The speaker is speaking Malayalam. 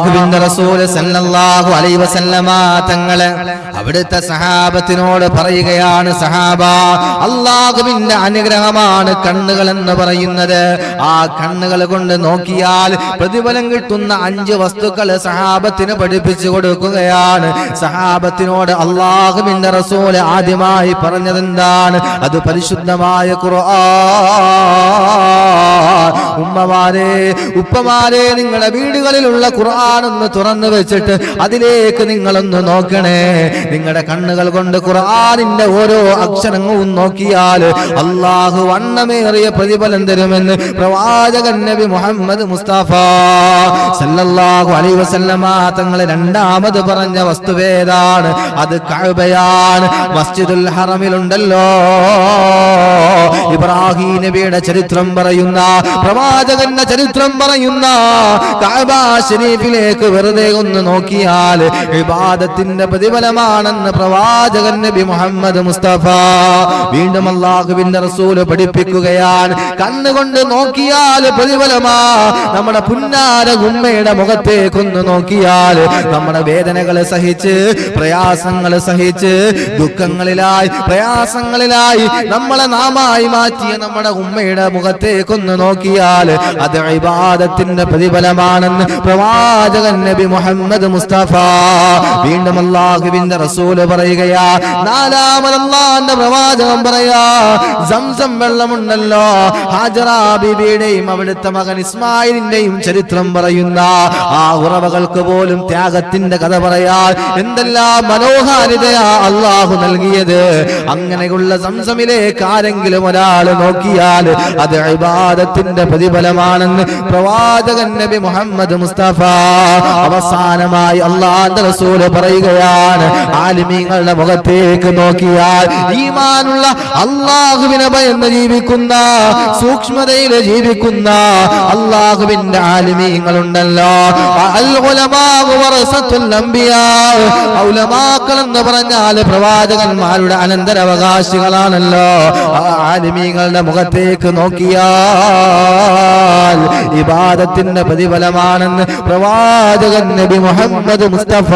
അല്ലാഹുവിന്റെ റസൂൽ സല്ലല്ലാഹു അലൈഹി വസല്ലമ തങ്ങളെ അവിടുത്തെ സഹാബത്തിനോട് പറയുകയാണ്, സഹാബ, അല്ലാഹുവിന്റെ അനുഗ്രഹമാണ് കണ്ണുകൾ എന്ന് പറയുന്നത്. ആ കണ്ണുകൾ കൊണ്ട് നോക്കിയാൽ പ്രതിഫലം കിട്ടുന്ന 5 വസ്തുക്കൾ സഹാബത്തിന് പഠിപ്പിച്ചു കൊടുക്കുകയാണ്. സഹാബത്തിനോട് അല്ലാഹുവിന്റെ റസൂൽ ആദ്യമായി പറഞ്ഞത് എന്താണ്? അത് പരിശുദ്ധമായ ഖുർആൻ. ഉമ്മമാരെ, ഉപ്പമാരെ, നിങ്ങളുടെ വീടുകളിലുള്ള ഖുർആൻ ഒന്ന് തുറന്നു വെച്ചിട്ട് അതിലേക്ക് നിങ്ങളൊന്ന് നോക്കണേ. നിങ്ങളുടെ കണ്ണുകൾ കൊണ്ട് ഖുർആനിന്റെ ഓരോ അക്ഷരങ്ങളും നോക്കിയാൽ അല്ലാഹു വണ്ണമേറിയ പ്രതിഫലം തരുമെന്ന് പ്രവാചകൻ നബി മുഹമ്മദ് മുസ്തഫ സല്ലല്ലാഹു അലൈഹി വസല്ലമ തങ്ങൾ രണ്ടാമത് പറഞ്ഞ വസ്തുവേതാണ്? അത് കഅബയാണ്. മസ്ജിദുൽ ഹറമിലുണ്ടല്ലോ ഇബ്രാഹിം നബിയുടെ ചരിത്രം പറയുന്ന, പ്രവാചകന്റെ ചരിത്രം പറയുന്ന കഅബ ശരീഫിലേക്ക് വെറുതെ ഒന്ന് നോക്കിയാൽ ഇബാദത്തിന്റെ പ്രതിഫലമാണെന്ന് പ്രവാചകൻ നബി മുഹമ്മദ് മുസ്തഫ. വീണ്ടും അല്ലാഹുവിന്റെ റസൂൽ പഠിപ്പിക്കുകയാണ്, കണ്ണുകൊണ്ട് നോക്കിയാൽ പ്രതിഫലമാ. നമ്മുടെ പുന്നാര ഉമ്മയുടെ മുഖത്തേക്കൊന്ന് നോക്കിയാൽ നമ്മുടെ വേദനകൾ സഹിച്ച്, പ്രയാസങ്ങൾ സഹിച്ച്, ദുഃഖങ്ങളിലായി, പ്രയാസങ്ങളിലായി നമ്മളെ നാമായി മാറ്റിയ നമ്മുടെ ഉമ്മയുടെ മുഖത്തേക്കൊന്ന് നോക്കിയാൽ അത് ഇബാദത്തിന്റെ പ്രതിഫലമാണെന്ന് പ്രവാചകൻ നബി മുഹമ്മദ് മുസ്തഫ. വീണ്ടും അല്ലാഹുവിന്റെ റസൂൽ പറയുകയാ, നാലാമത് അല്ലാഹുവിന്റെ പ്രവാചകൻ പറയാ, സംസം വെള്ളമുണ്ടല്ലോ, ഹാജറ ബീബിയുടെയും അവിടുത്തെ മകൻ ഇസ്മായിലിന്റെയും ചരിത്രം പറയുന്ന ആ ഉറവകൾക്ക് പോലും ത്യാഗത്തിന്റെ കഥ പറയാൻ എന്തെല്ലാം മനോഹാരിതയാ അല്ലാഹു നൽകിയത്. അങ്ങനെയുള്ള സംസമിലേക്ക് ആരെങ്കിലും ഒരാൾ നോക്കിയാൽ അത് ഇബാദത്തിന്റെ പ്രതിഫലമാണെന്ന് പ്രവാചകൻ നബി മുഹമ്മദ് മുസ്തഫ. അവസാനമായി അല്ലാഹുവിന്റെ റസൂൽ പറയുകയാണ്, ആലിമീങ്ങളുടെ മുഖത്തേക്ക് നോക്കിയാൽ ഈമാനുള്ള, അല്ലാഹുവിനെ ഭയന്ന് ജീവിക്കുന്ന, സൂക്ഷ്മതയിൽ ജീവിക്കുന്ന അല്ലാഹുവിന്റെ ആലിമീങ്ങളുണ്ടല്ലോ. അൽ ഉലമാഉ വറസത്തുൽ അംബിയാ. ഉലമാക്കൾ എന്ന് പറഞ്ഞാൽ പ്രവാചകന്മാരുടെ അനന്തരാവകാശികളാണല്ലോ. ആലിമീങ്ങളുടെ മുഖത്തേക്ക് നോക്കിയാൽ ഇബാദത്തിന്റെ പ്രതിഫലമാണെന്ന് പ്രവാചകൻ നബി മുഹമ്മദ് മുസ്തഫ.